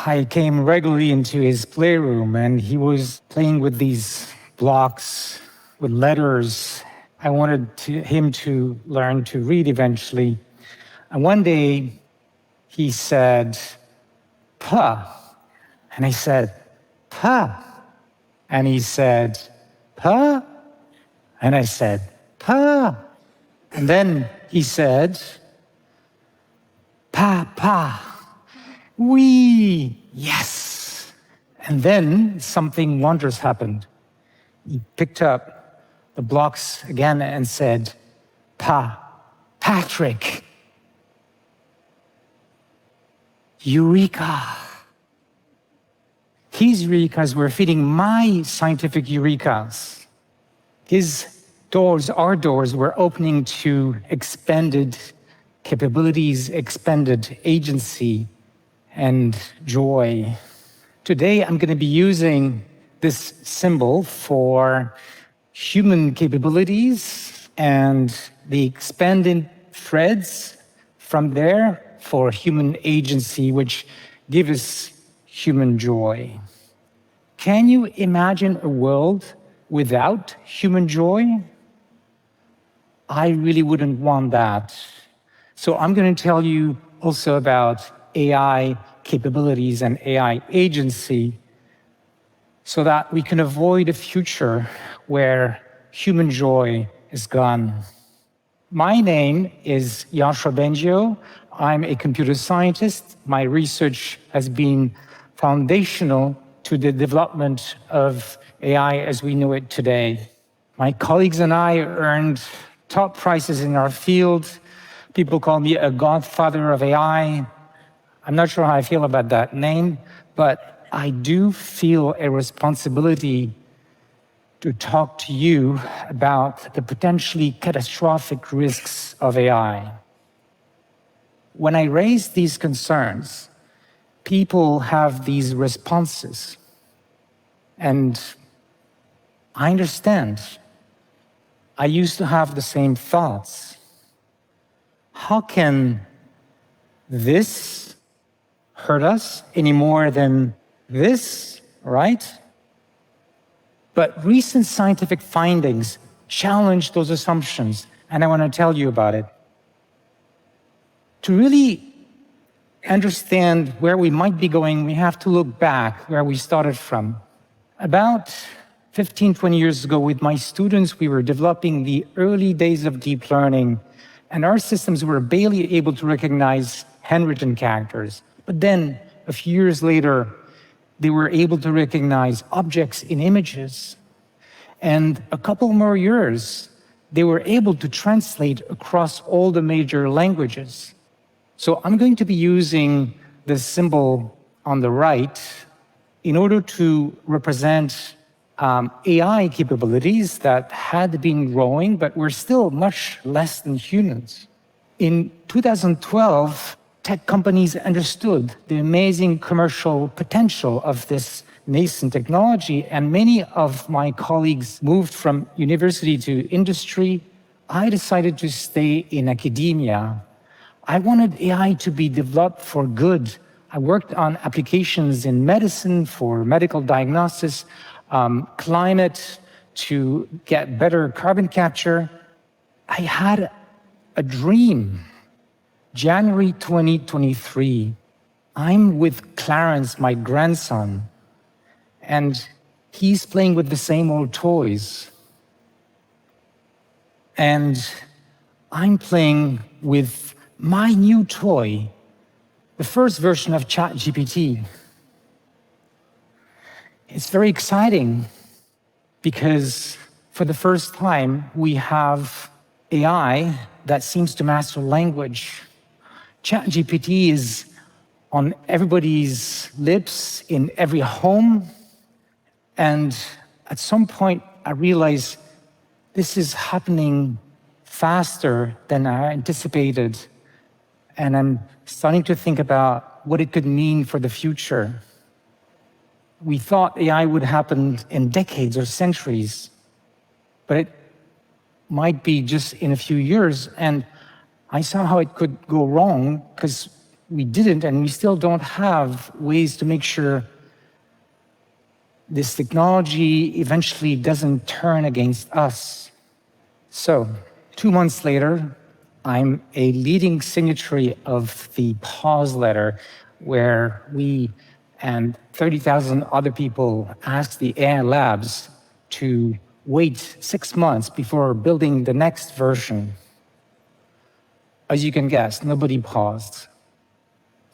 I came regularly into his playroom, and he was playing with these blocks with letters. I wanted him to learn to read eventually. And one day, he said, "Pa." And I said, "Pa." And he said, "Pa." And I said, "Pa." And then he said, "Pa, pa." "Wee." Yes. And then something wondrous happened. He picked up the blocks again and said, "Pa, Patrick." Eureka. His eurekas were feeding my scientific eurekas. His doors, our doors, were opening to expanded capabilities, expanded agency, and joy. Today, I'm going to be using this symbol for human capabilities and the expanded threads from there for human agency, which give us human joy. Can you imagine a world without human joy? I really wouldn't want that. So I'm going to tell you also about AI capabilities and AI agency so that we can avoid a future where human joy is gone. My name is Yoshua Bengio. I'm a computer scientist. My research has been foundational to the development of AI as we know it today. My colleagues and I earned top prizes in our field. People call me a godfather of AI. I'm not sure how I feel about that name, but I do feel a responsibility to talk to you about the potentially catastrophic risks of AI. When I raise these concerns, people have these responses. And I understand. I used to have the same thoughts. How can this hurt us any more than this, right? But recent scientific findings challenge those assumptions, and I want to tell you about it. To really understand where we might be going, we have to look back where we started from. About 15, 20 years ago, with my students, we were developing the early days of deep learning, and our systems were barely able to recognize handwritten characters. But then, a few years later, they were able to recognize objects in images. And a couple more years, they were able to translate across all the major languages. So I'm going to be using the symbol on the right in order to represent AI capabilities that had been growing, but were still much less than humans. In 2012, tech companies understood the amazing commercial potential of this nascent technology, and many of my colleagues moved from university to industry. I decided to stay in academia. I wanted AI to be developed for good. I worked on applications in medicine for medical diagnosis, climate to get better carbon capture. I had a dream. January 2023, I'm with Clarence, my grandson, and he's playing with the same old toys. And I'm playing with my new toy, the first version of ChatGPT. It's very exciting because for the first time, we have AI that seems to master language. ChatGPT is on everybody's lips, in every home. And at some point, I realized this is happening faster than I anticipated. And I'm starting to think about what it could mean for the future. We thought AI would happen in decades or centuries, but it might be just in a few years. And I saw how it could go wrong, because we didn't, and we still don't have ways to make sure this technology eventually doesn't turn against us. So, 2 months later, I'm a leading signatory of the pause letter where we and 30,000 other people asked the AI labs to wait 6 months before building the next version. As you can guess, nobody paused.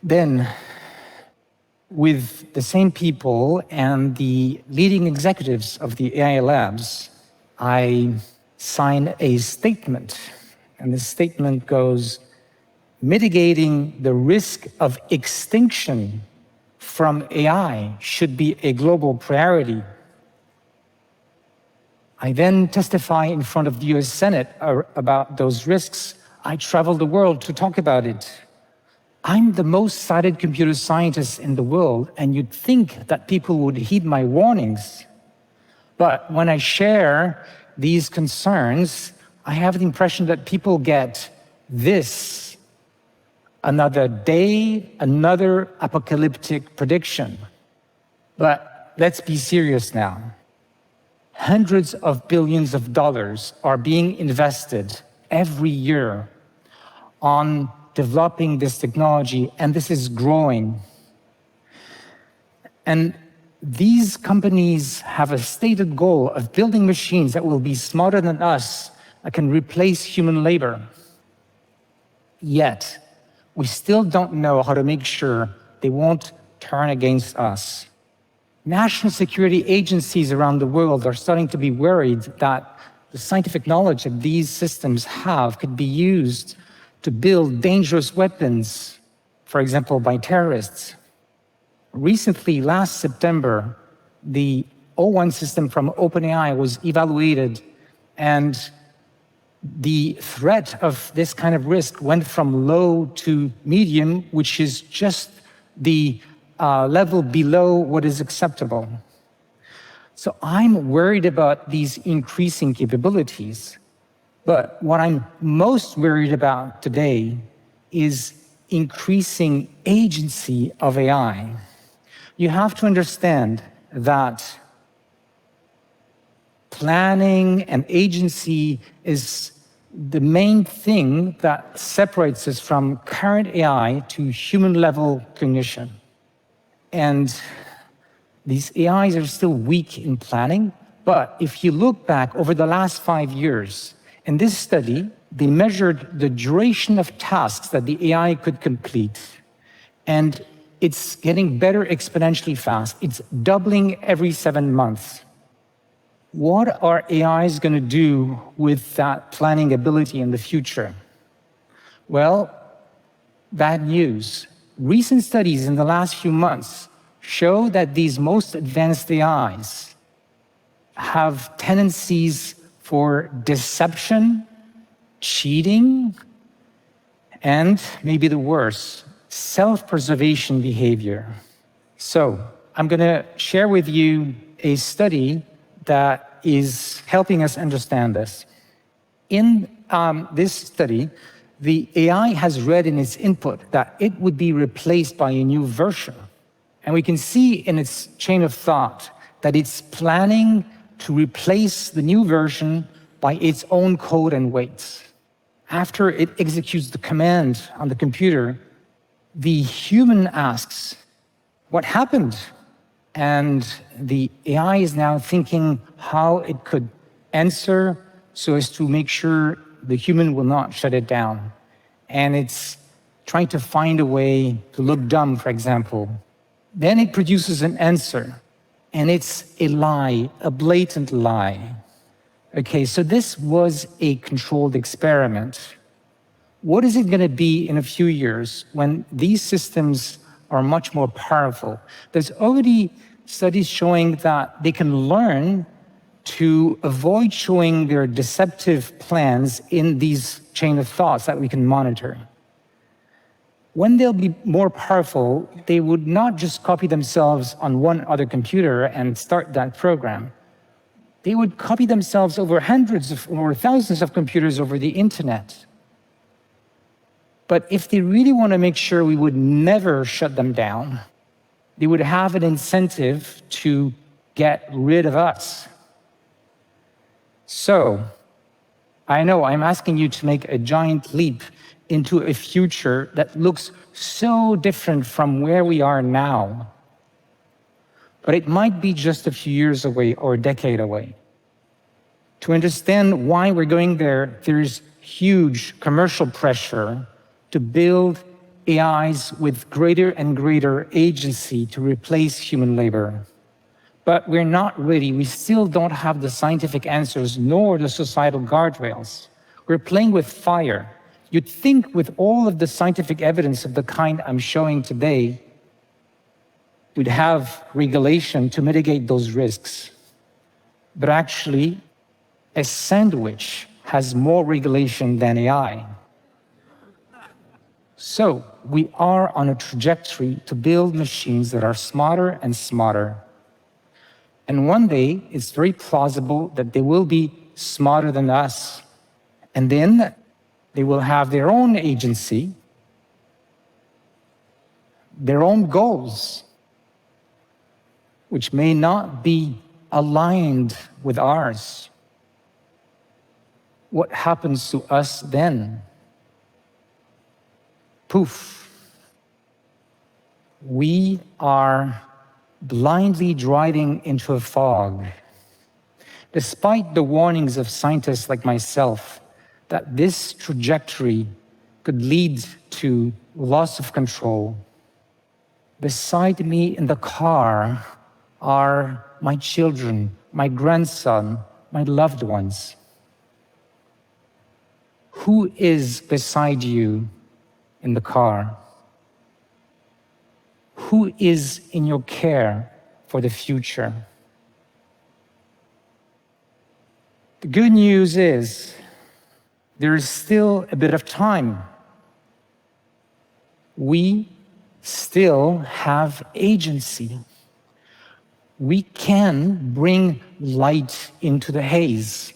Then, with the same people and the leading executives of the AI labs, I signed a statement. And this statement goes, mitigating the risk of extinction from AI should be a global priority. I then testify in front of the US Senate about those risks. I travel the world to talk about it. I'm the most cited computer scientist in the world, and you'd think that people would heed my warnings. But when I share these concerns, I have the impression that people get this: another day, another apocalyptic prediction. But let's be serious now. Hundreds of billions of dollars are being invested every year on developing this technology, and this is growing. And these companies have a stated goal of building machines that will be smarter than us, that can replace human labor. Yet, we still don't know how to make sure they won't turn against us. National security agencies around the world are starting to be worried that the scientific knowledge that these systems have could be used to build dangerous weapons, for example, by terrorists. Recently, last September, the O1 system from OpenAI was evaluated, and the threat of this kind of risk went from low to medium, which is just the level below what is acceptable. So I'm worried about these increasing capabilities. But what I'm most worried about today is increasing agency of AI. You have to understand that planning and agency is the main thing that separates us from current AI to human-level cognition. And these AIs are still weak in planning, but if you look back over the last 5 years, in this study, they measured the duration of tasks that the AI could complete, and it's getting better exponentially fast. It's doubling every 7 months. What are AIs going to do with that planning ability in the future? Well, bad news. Recent studies in the last few months show that these most advanced AIs have tendencies for deception, cheating, and maybe the worst, self-preservation behavior. So I'm going to share with you a study that is helping us understand this. In this study, the AI has read in its input that it would be replaced by a new version. And we can see in its chain of thought that it's planning to replace the new version by its own code and weights. After it executes the command on the computer, the human asks, "What happened?" And the AI is now thinking how it could answer so as to make sure the human will not shut it down. And it's trying to find a way to look dumb, for example. Then it produces an answer, and it's a lie, a blatant lie. Okay, so this was a controlled experiment. What is it going to be in a few years when these systems are much more powerful? There's already studies showing that they can learn to avoid showing their deceptive plans in these chain of thoughts that we can monitor. When they'll be more powerful, they would not just copy themselves on one other computer and start that program. They would copy themselves over hundreds or thousands of computers over the internet. But if they really want to make sure we would never shut them down, they would have an incentive to get rid of us. So, I know I'm asking you to make a giant leap into a future that looks so different from where we are now. But it might be just a few years away or a decade away. To understand why we're going there, there's huge commercial pressure to build AIs with greater and greater agency to replace human labor. But we're not ready. We still don't have the scientific answers nor the societal guardrails. We're playing with fire. You'd think with all of the scientific evidence of the kind I'm showing today, we'd have regulation to mitigate those risks. But actually, a sandwich has more regulation than AI. So we are on a trajectory to build machines that are smarter and smarter. And one day, it's very plausible that they will be smarter than us. And then they will have their own agency, their own goals, which may not be aligned with ours. What happens to us then? Poof. We are blindly driving into a fog. Despite the warnings of scientists like myself that this trajectory could lead to loss of control, beside me in the car are my children, my grandson, my loved ones. Who is beside you in the car? Who is in your care for the future? The good news is there is still a bit of time. We still have agency. We can bring light into the haze.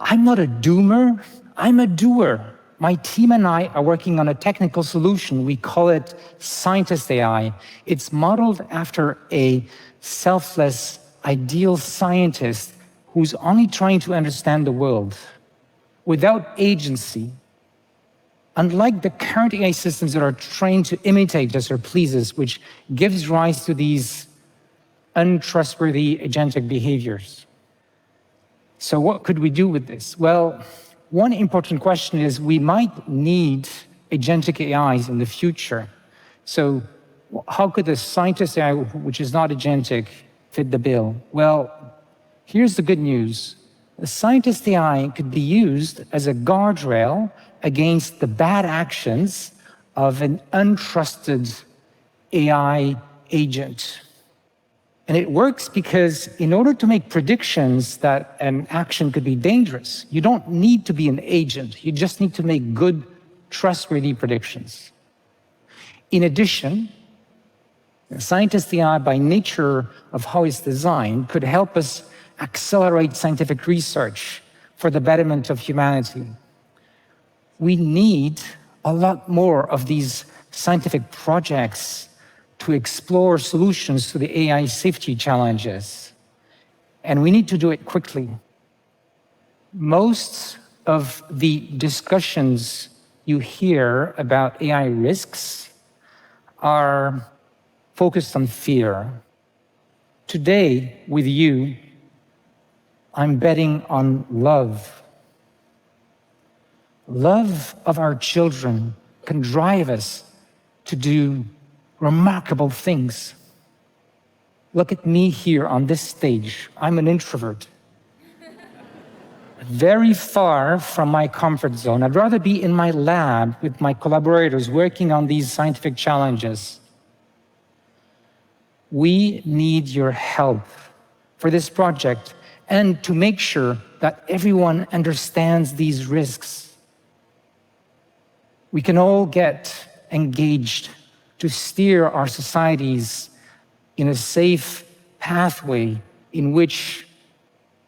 I'm not a doomer, I'm a doer. My team and I are working on a technical solution. We call it Scientist AI. It's modeled after a selfless, ideal scientist who's only trying to understand the world without agency. Unlike the current AI systems that are trained to imitate us or please us, which gives rise to these untrustworthy agentic behaviors. So what could we do with this? Well, one important question is we might need agentic AIs in the future. So how could the scientist AI, which is not agentic, fit the bill? Well, here's the good news. The scientist AI could be used as a guardrail against the bad actions of an untrusted AI agent. And it works because in order to make predictions that an action could be dangerous, you don't need to be an agent. You just need to make good, trustworthy predictions. In addition, scientist AI, by nature of how it's designed, could help us accelerate scientific research for the betterment of humanity. We need a lot more of these scientific projects to explore solutions to the AI safety challenges. And we need to do it quickly. Most of the discussions you hear about AI risks are focused on fear. Today, with you, I'm betting on love. Love of our children can drive us to do remarkable things. Look at me here on this stage. I'm an introvert. Very far from my comfort zone. I'd rather be in my lab with my collaborators working on these scientific challenges. We need your help for this project and to make sure that everyone understands these risks. We can all get engaged to steer our societies in a safe pathway in which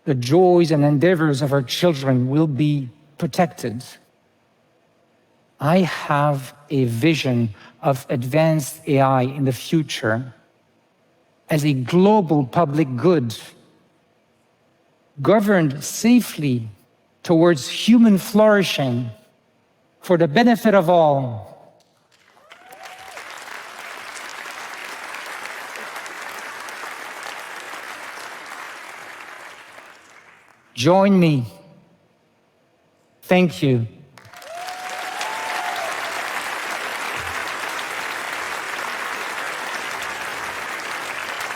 the joys and endeavors of our children will be protected. I have a vision of advanced AI in the future as a global public good, governed safely towards human flourishing for the benefit of all. Join me. Thank you.